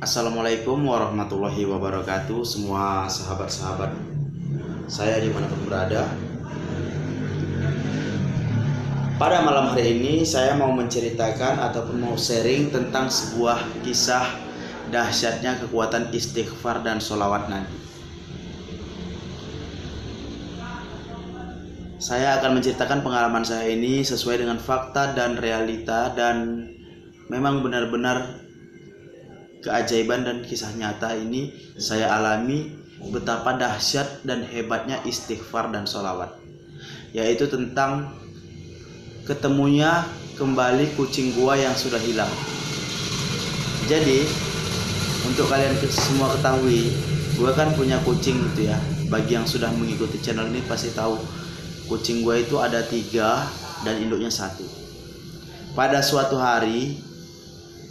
Assalamualaikum warahmatullahi wabarakatuh. Semua sahabat-sahabat saya dimanapun berada, pada malam hari ini saya mau menceritakan ataupun mau sharing tentang sebuah kisah dahsyatnya kekuatan istighfar dan sholawat Nabi. Saya akan menceritakan pengalaman saya ini sesuai dengan fakta dan realita, dan memang benar-benar keajaiban dan kisah nyata ini saya alami betapa dahsyat dan hebatnya istighfar dan sholawat, yaitu tentang ketemunya kembali kucing gua yang sudah hilang. Jadi untuk kalian semua ketahui, gua kan punya kucing gitu ya. Bagi yang sudah mengikuti channel ini pasti tahu kucing gua itu ada 3 dan induknya 1. Pada suatu hari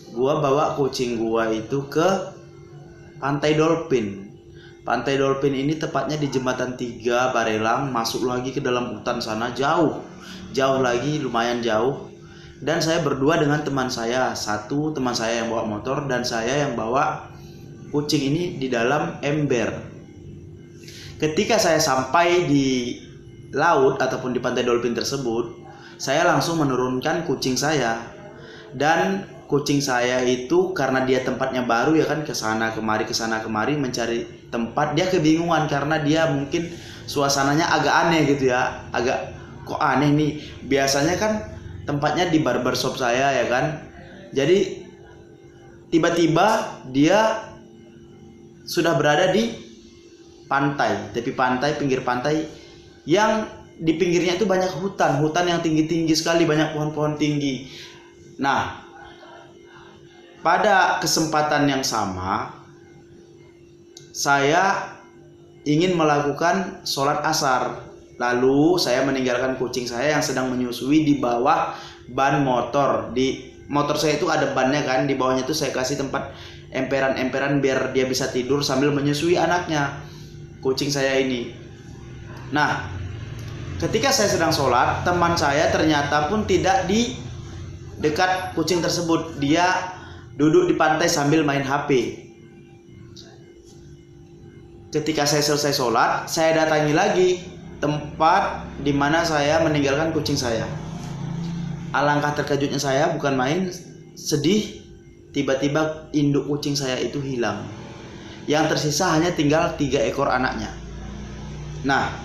gua bawa kucing gua itu ke Pantai Dolphin. Pantai Dolphin ini tepatnya di Jembatan 3 Barelang, masuk lagi ke dalam hutan sana, jauh lagi, lumayan jauh. Dan saya berdua dengan teman saya, satu teman saya yang bawa motor dan saya yang bawa kucing ini di dalam ember. Ketika saya sampai di laut ataupun di Pantai Dolphin tersebut, saya langsung menurunkan kucing saya. Dan kucing saya itu karena dia tempatnya baru ya kan, kesana kemari mencari tempat, dia kebingungan karena dia mungkin suasananya agak aneh gitu ya, agak kok aneh nih, biasanya kan tempatnya di barbershop saya ya kan. Jadi tiba-tiba dia sudah berada di pantai, tepi pantai, pinggir pantai, yang di pinggirnya itu banyak hutan yang tinggi-tinggi sekali, banyak pohon-pohon tinggi. Nah, pada kesempatan yang sama, saya ingin melakukan sholat asar. Lalu saya meninggalkan kucing saya yang sedang menyusui di bawah ban motor. Di motor saya itu ada bannya kan, di bawahnya itu saya kasih tempat emperan-emperan biar dia bisa tidur sambil menyusui anaknya, kucing saya ini. Nah, ketika saya sedang sholat, teman saya ternyata pun tidak di dekat kucing tersebut. Dia duduk di pantai sambil main HP. Ketika saya selesai sholat, saya datangi lagi tempat di mana saya meninggalkan kucing saya. Alangkah terkejutnya saya, bukan main, sedih. Tiba-tiba induk kucing saya itu hilang. Yang tersisa hanya tinggal 3 ekor anaknya. Nah,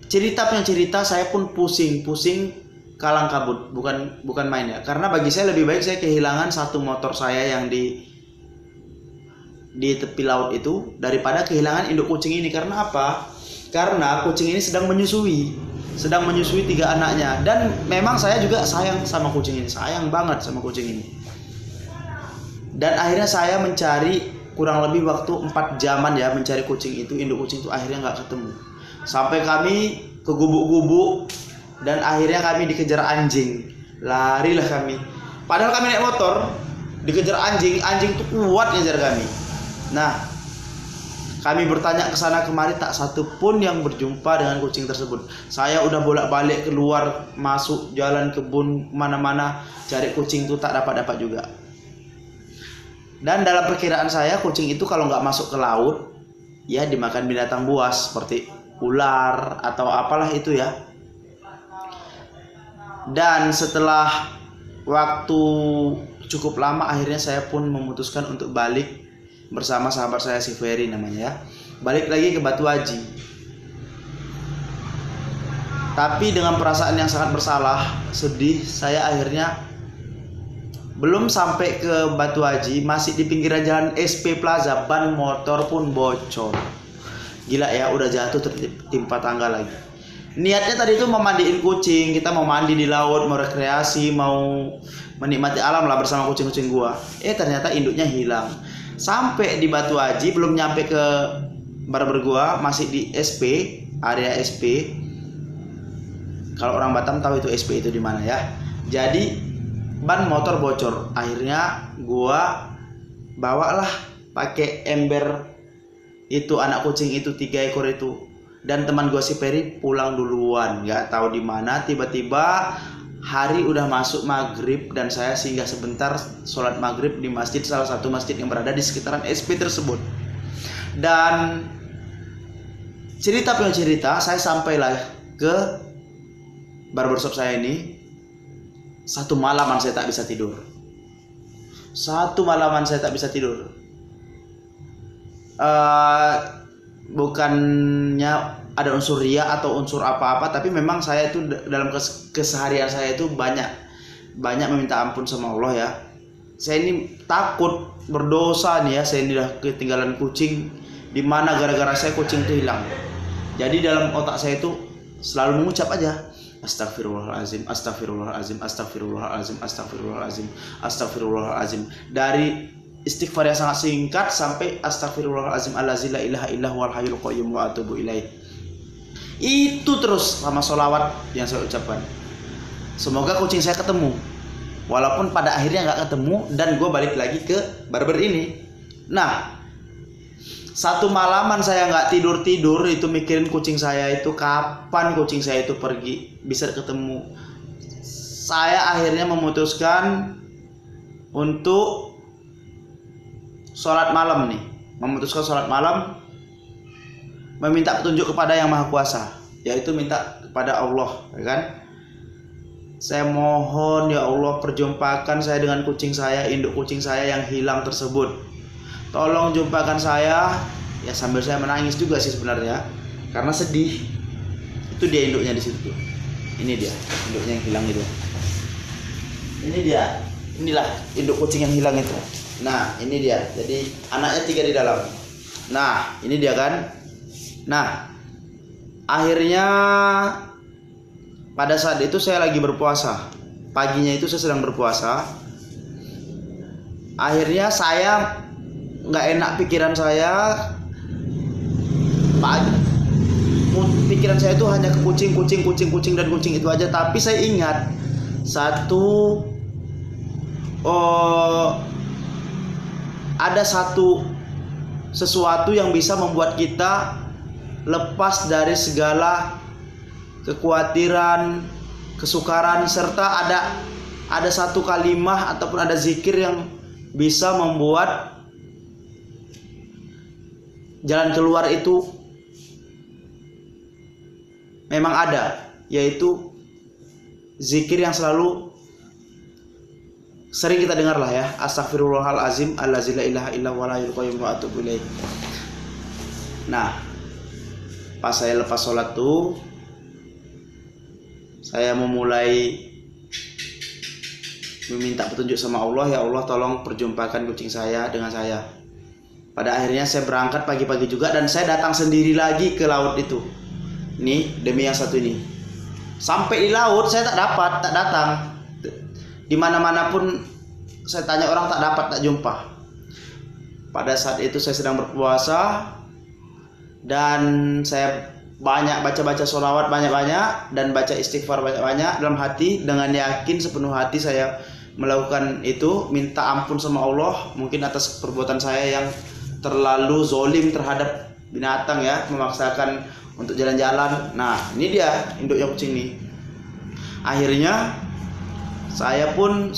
cerita saya pun pusing kalang kabut, bukan main ya. Karena bagi saya lebih baik saya kehilangan satu motor saya yang di tepi laut itu daripada kehilangan induk kucing ini. Karena apa? Karena kucing ini sedang menyusui 3 anaknya, dan memang saya juga sayang sama kucing ini, sayang banget sama kucing ini. Dan akhirnya saya mencari kurang lebih waktu 4 jaman ya, mencari kucing itu, induk kucing itu akhirnya nggak ketemu. Sampai kami ke gubuk-gubuk dan akhirnya kami dikejar anjing. Larilah kami. Padahal kami naik motor, dikejar anjing tuh kuat ngejar kami. Nah, kami bertanya ke sana kemari, tak satu pun yang berjumpa dengan kucing tersebut. Saya udah bolak-balik keluar, masuk jalan kebun, mana-mana cari kucing itu tak dapat juga. Dan dalam perkiraan saya, kucing itu kalau nggak masuk ke laut, ya dimakan binatang buas seperti ular atau apalah itu ya. Dan setelah waktu cukup lama, akhirnya saya pun memutuskan untuk balik bersama sahabat saya, si Ferry namanya ya. Balik lagi ke Batu Haji. Tapi dengan perasaan yang sangat bersalah, sedih, saya akhirnya belum sampai ke Batu Haji, masih di pinggiran jalan SP Plaza, ban motor pun bocor. Gila ya, udah jatuh tertimpa tangga lagi. Niatnya tadi itu mau mandiin kucing, kita mau mandi di laut, mau rekreasi, mau menikmati alam lah bersama kucing-kucing gua. Ternyata induknya hilang. Sampai di Batu Haji, belum nyampe ke barber gua, masih di SP, area SP. Kalau orang Batam tahu itu SP itu di mana ya. Jadi ban motor bocor. Akhirnya gua bawalah pakai ember itu anak kucing itu, 3 ekor itu. Dan teman gue si Ferry pulang duluan, nggak tahu di mana. Tiba-tiba hari udah masuk maghrib dan saya singgah sebentar sholat maghrib di masjid, salah satu masjid yang berada di sekitaran SP tersebut. Dan cerita punya cerita, saya sampailah ke barbershop saya ini. Satu malaman saya tak bisa tidur. Satu malaman saya tak bisa tidur. Bukannya ada unsur ria atau unsur apa-apa, tapi memang saya itu dalam keseharian saya itu banyak meminta ampun sama Allah ya. Saya ini takut berdosa nih ya, saya ini udah ketinggalan kucing, di mana gara-gara saya kucing itu hilang. Jadi dalam otak saya itu selalu mengucap aja, astagfirullahalazim, astagfirullahalazim, astagfirullahalazim, astagfirullahalazim, astagfirullahalazim. Dari istighfar yang sangat singkat sampai astagfirullahalazim allazi la ilaha illa huwal hayyul qayyum wa atubu ilaih. Itu terus sama sholawat yang saya ucapkan. Semoga kucing saya ketemu, walaupun pada akhirnya nggak ketemu dan gue balik lagi ke barber ini. Nah, satu malaman saya nggak tidur itu mikirin kucing saya itu kapan kucing saya itu pergi bisa ketemu. Saya akhirnya memutuskan untuk sholat malam nih, meminta petunjuk kepada Yang Maha Kuasa, yaitu minta kepada Allah, ya kan? Saya mohon ya Allah, perjumpakan saya dengan kucing saya, induk kucing saya yang hilang tersebut. Tolong jumpakan saya. Ya sambil saya menangis juga sih sebenarnya, karena sedih. Itu dia induknya di situ. Ini dia induknya yang hilang itu. Ini dia. Inilah induk kucing yang hilang itu. Nah, ini dia. Jadi anaknya 3 di dalam. Nah, ini dia kan. Nah, akhirnya pada saat itu saya lagi berpuasa. Paginya itu saya sedang berpuasa. Akhirnya saya nggak enak pikiran saya. Pikiran saya itu hanya ke kucing dan kucing itu aja. Tapi saya ingat ada sesuatu yang bisa membuat kita lepas dari segala kekhawatiran, kesukaran, serta ada satu kalimah ataupun ada zikir yang bisa membuat jalan keluar itu memang ada, yaitu zikir yang selalu sering kita dengar lah ya, astagfirullahalazim allazi la ilaha illa huwal hayyul qayyum wa atubu ilaih. Nah, pas saya lepas sholat tuh, saya memulai meminta petunjuk sama Allah, ya Allah tolong perjumpakan kucing saya dengan saya. Pada akhirnya saya berangkat pagi-pagi juga dan saya datang sendiri lagi ke laut itu. Nih demi yang satu ini. Sampai di laut saya tak datang. Di mana-mana pun saya tanya orang tak dapat, tak jumpa. Pada saat itu saya sedang berpuasa dan saya banyak baca-baca sholawat banyak-banyak dan baca istighfar banyak-banyak dalam hati, dengan yakin sepenuh hati saya melakukan itu, minta ampun sama Allah mungkin atas perbuatan saya yang terlalu zolim terhadap binatang ya, memaksakan untuk jalan-jalan. Nah, ini dia induknya kucing ini. Akhirnya saya pun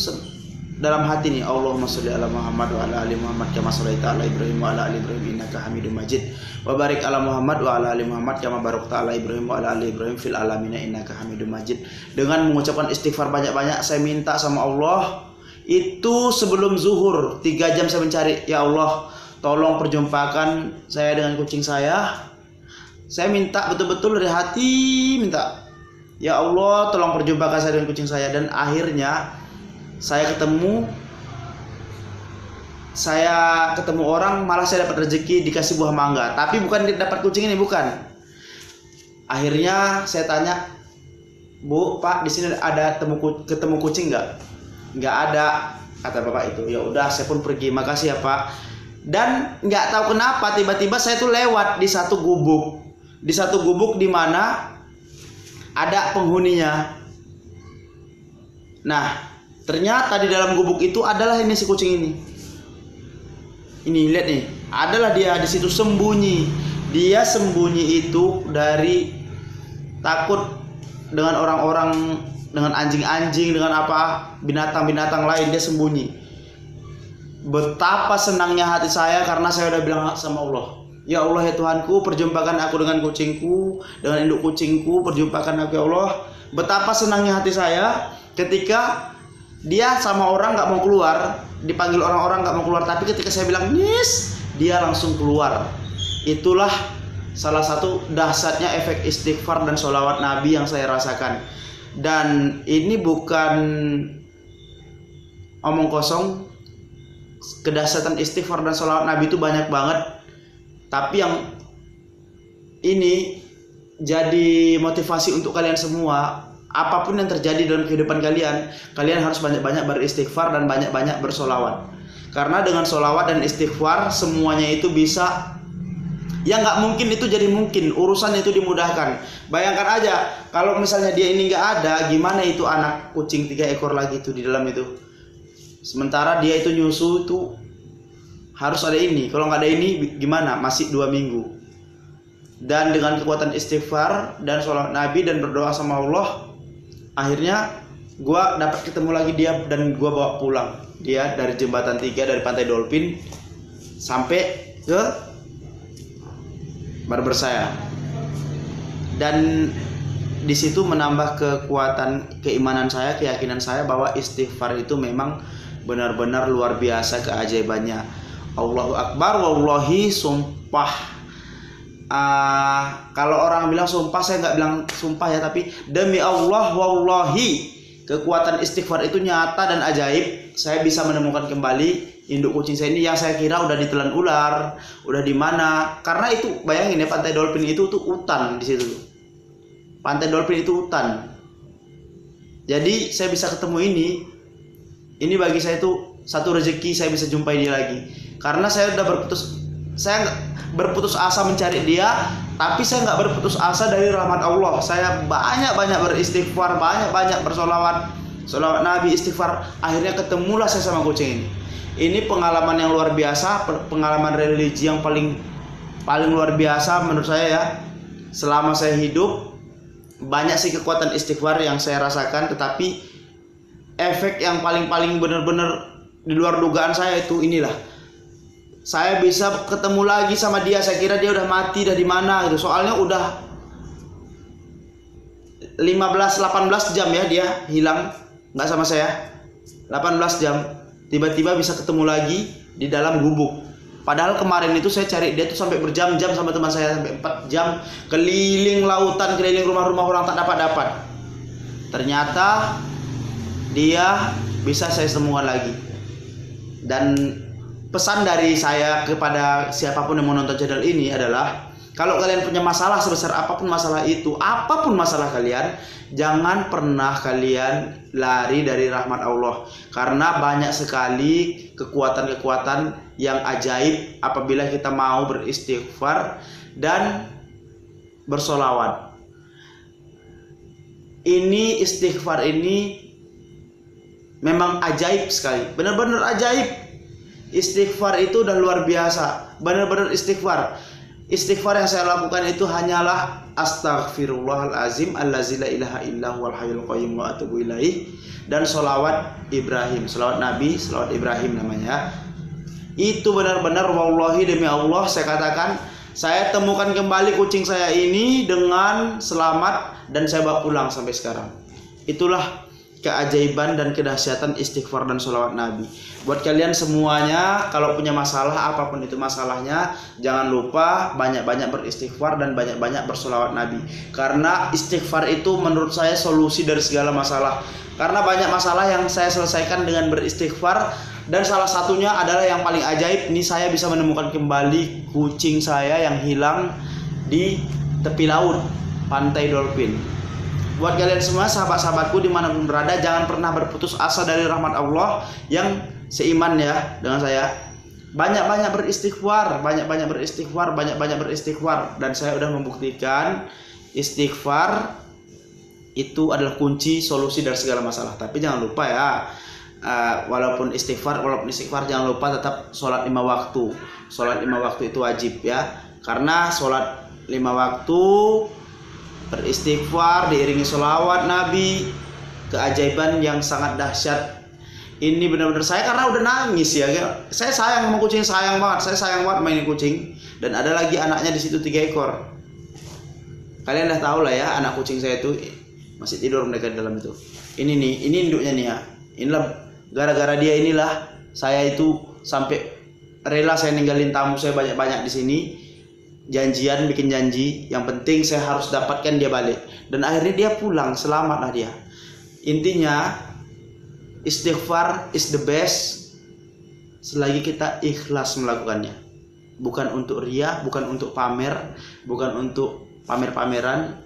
dalam hati nih, Allahumma sholli ala Muhammad wa ala ali Muhammad kama shallaita ala Ibrahim wa ala ali Ibrahim innaka Hamidum Majid wa barik ala Muhammad wa ala ali Muhammad kama barakta ala Ibrahim wa ala ali Ibrahim fil alamin innaka Hamidum Majid. Dengan mengucapkan istighfar banyak-banyak, saya minta sama Allah itu sebelum zuhur 3 jam saya mencari, ya Allah tolong perjumpakan saya dengan kucing saya. Saya minta betul-betul dari hati, minta, ya Allah tolong perjumpakan saya dengan kucing saya. Dan akhirnya saya ketemu orang, malah saya dapat rezeki dikasih buah mangga. Tapi bukan dapat kucing ini, bukan. Akhirnya saya tanya, Bu, Pak, di sini ada ketemu kucing nggak? Nggak ada, kata bapak itu. Ya udah, saya pun pergi. Makasih ya Pak. Dan nggak tahu kenapa tiba-tiba saya tuh lewat di satu gubuk di mana ada penghuninya. Nah, ternyata di dalam gubuk itu adalah ini si kucing ini. Ini lihat nih, adalah dia di situ sembunyi. Dia sembunyi itu dari takut dengan orang-orang dengan anjing-anjing, dengan apa binatang-binatang lain, dia sembunyi. Betapa senangnya hati saya karena saya udah bilang sama Allah, ya Allah ya Tuhanku, perjumpakan aku dengan kucingku, dengan induk kucingku, perjumpakan aku ya Allah. Betapa senangnya hati saya ketika dia sama orang nggak mau keluar, dipanggil orang-orang nggak mau keluar, tapi ketika saya bilang nis, dia langsung keluar. Itulah salah satu dahsyatnya efek istighfar dan sholawat Nabi yang saya rasakan. Dan ini bukan omong kosong, kedahsyatan istighfar dan sholawat Nabi itu banyak banget. Tapi yang ini jadi motivasi untuk kalian semua. Apapun yang terjadi dalam kehidupan kalian, kalian harus banyak-banyak beristighfar dan banyak-banyak bersolawat. Karena dengan solawat dan istighfar semuanya itu bisa, ya nggak mungkin itu jadi mungkin, urusan itu dimudahkan. Bayangkan aja kalau misalnya dia ini nggak ada, gimana itu anak kucing 3 ekor lagi itu di dalam itu. Sementara dia itu nyusu itu harus ada ini, kalau nggak ada ini gimana, masih 2 minggu. Dan dengan kekuatan istighfar dan sholawat Nabi dan berdoa sama Allah, akhirnya gua dapat ketemu lagi dia dan gua bawa pulang dia dari jembatan 3 dari Pantai Dolphin sampai ke barber saya. Dan di situ menambah kekuatan keimanan saya, keyakinan saya bahwa istighfar itu memang benar-benar luar biasa keajaibannya. Allahu Akbar, wallahi, sumpah. Kalau orang bilang sumpah, saya nggak bilang sumpah ya, tapi demi Allah, wallahi, kekuatan istighfar itu nyata dan ajaib. Saya bisa menemukan kembali induk kucing saya ini yang saya kira udah ditelan ular, udah di mana. Karena itu bayangin ya, Pantai Dolphin itu tuh hutan di situ. Pantai Dolphin itu hutan. Jadi saya bisa ketemu ini bagi saya itu satu rezeki, saya bisa jumpai dia lagi. Karena saya udah berputus asa mencari dia, tapi saya nggak berputus asa dari rahmat Allah. Saya banyak-banyak beristighfar, banyak-banyak bersolawat, solawat Nabi, istighfar. Akhirnya ketemulah saya sama kucing ini. Ini pengalaman yang luar biasa, pengalaman religi yang paling luar biasa menurut saya ya. Selama saya hidup, banyak sih kekuatan istighfar yang saya rasakan, tetapi efek yang paling benar-benar di luar dugaan saya itu inilah. Saya bisa ketemu lagi sama dia. Saya kira dia udah mati, dah di mana gitu. Soalnya udah 18 jam ya dia hilang, nggak sama saya. 18 jam. Tiba-tiba bisa ketemu lagi di dalam gubuk. Padahal kemarin itu saya cari dia tuh sampai berjam-jam sama teman saya, sampai 4 jam keliling lautan, keliling rumah-rumah orang tak dapat. Ternyata dia bisa saya temukan lagi. Dan pesan dari saya kepada siapapun yang mau nonton channel ini adalah, kalau kalian punya masalah sebesar apapun masalah itu, apapun masalah kalian, jangan pernah kalian lari dari rahmat Allah. Karena banyak sekali kekuatan-kekuatan yang ajaib apabila kita mau beristighfar dan bersolawat. Ini istighfar ini memang ajaib sekali, benar-benar ajaib. Istighfar itu udah luar biasa, benar-benar istighfar. Istighfar yang saya lakukan itu hanyalah astaghfirullahalazim allazi la ilaha illa huwal hayyul qayyum wa atubu ilaih, dan sholawat Ibrahim, sholawat Nabi, sholawat Ibrahim namanya. Itu benar-benar wallahi demi Allah saya katakan, saya temukan kembali kucing saya ini dengan selamat dan saya bawa pulang sampai sekarang. Itulah keajaiban dan kedahsyatan istighfar dan sholawat Nabi. Buat kalian semuanya, kalau punya masalah apapun itu masalahnya, jangan lupa banyak-banyak beristighfar dan banyak-banyak bersolawat Nabi. Karena istighfar itu menurut saya solusi dari segala masalah. Karena banyak masalah yang saya selesaikan dengan beristighfar, dan salah satunya adalah yang paling ajaib. Ini saya bisa menemukan kembali kucing saya yang hilang di tepi laut Pantai Dolphin. Buat kalian semua, sahabat-sahabatku dimanapun berada, jangan pernah berputus asa dari rahmat Allah yang seiman ya dengan saya. Banyak-banyak beristighfar, banyak-banyak beristighfar. Dan saya udah membuktikan istighfar itu adalah kunci solusi dari segala masalah. Tapi jangan lupa ya, walaupun istighfar jangan lupa tetap sholat 5 waktu. Sholat 5 waktu itu wajib ya. Karena sholat 5 waktu beristighfar diiringi sholawat Nabi keajaiban yang sangat dahsyat. Ini benar-benar saya karena udah nangis ya. Saya sayang sama kucing, sayang banget. Saya sayang banget mainin kucing. Dan ada lagi anaknya di situ 3 ekor. Kalian udah tahu lah ya, anak kucing saya itu masih tidur mereka di dalam itu. Ini nih, ini induknya nih ya. Inilah gara-gara dia inilah saya itu sampai rela saya ninggalin tamu saya banyak-banyak di sini. Janjian, bikin janji, yang penting saya harus dapatkan dia balik. Dan akhirnya dia pulang, selamatlah dia. Intinya istighfar is the best selagi kita ikhlas melakukannya. Bukan untuk ria, bukan untuk pamer, bukan untuk pamer-pameran.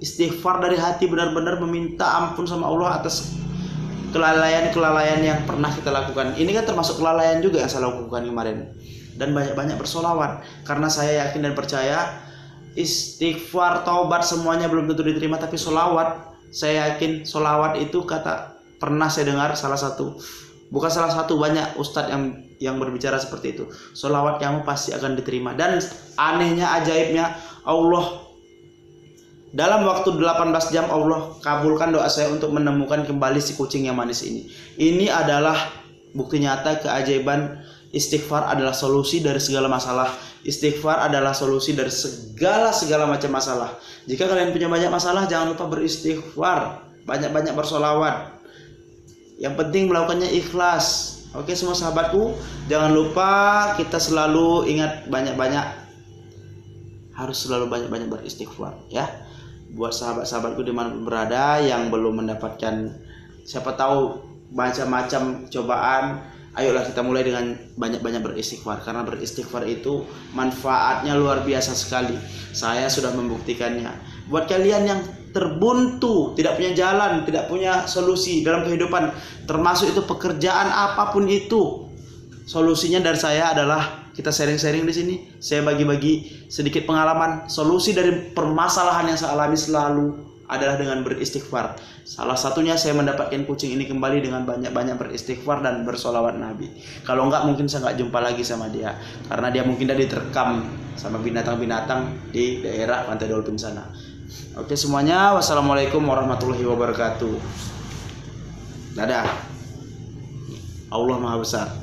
Istighfar dari hati, benar-benar meminta ampun sama Allah atas kelalaian-kelalaian yang pernah kita lakukan. Ini kan termasuk kelalaian juga yang saya lakukan kemarin. Dan banyak-banyak bersolawat, karena saya yakin dan percaya istighfar, taubat semuanya belum tentu diterima, tapi solawat, saya yakin solawat itu kata pernah saya dengar banyak ustadz yang berbicara seperti itu. Solawat kamu pasti akan diterima. Dan anehnya, ajaibnya, Allah dalam waktu 18 jam Allah kabulkan doa saya untuk menemukan kembali si kucing yang manis ini. Ini adalah bukti nyata keajaiban. Istighfar adalah solusi dari segala masalah. Istighfar adalah solusi dari segala macam masalah. Jika kalian punya banyak masalah, jangan lupa beristighfar, banyak-banyak bersolawat. Yang penting melakukannya ikhlas. Oke semua sahabatku, jangan lupa kita selalu ingat harus selalu banyak-banyak beristighfar ya. Buat sahabat-sahabatku dimanapun berada yang belum mendapatkan, siapa tahu macam-macam cobaan, ayolah kita mulai dengan banyak-banyak beristighfar, karena beristighfar itu manfaatnya luar biasa sekali. Saya sudah membuktikannya. Buat kalian yang terbuntu, tidak punya jalan, tidak punya solusi dalam kehidupan, termasuk itu pekerjaan apapun itu, solusinya dari saya adalah kita sharing-sharing di sini. Saya bagi-bagi sedikit pengalaman. Solusi dari permasalahan yang saya alami selalu adalah dengan beristighfar. Salah satunya saya mendapatkan kucing ini kembali dengan banyak-banyak beristighfar dan bersolawat Nabi. Kalau enggak mungkin saya enggak jumpa lagi sama dia, karena dia mungkin udah diterkam sama binatang-binatang di daerah Pantai Dolphin sana. Oke semuanya, wassalamualaikum warahmatullahi wabarakatuh. Dadah. Allah Maha Besar.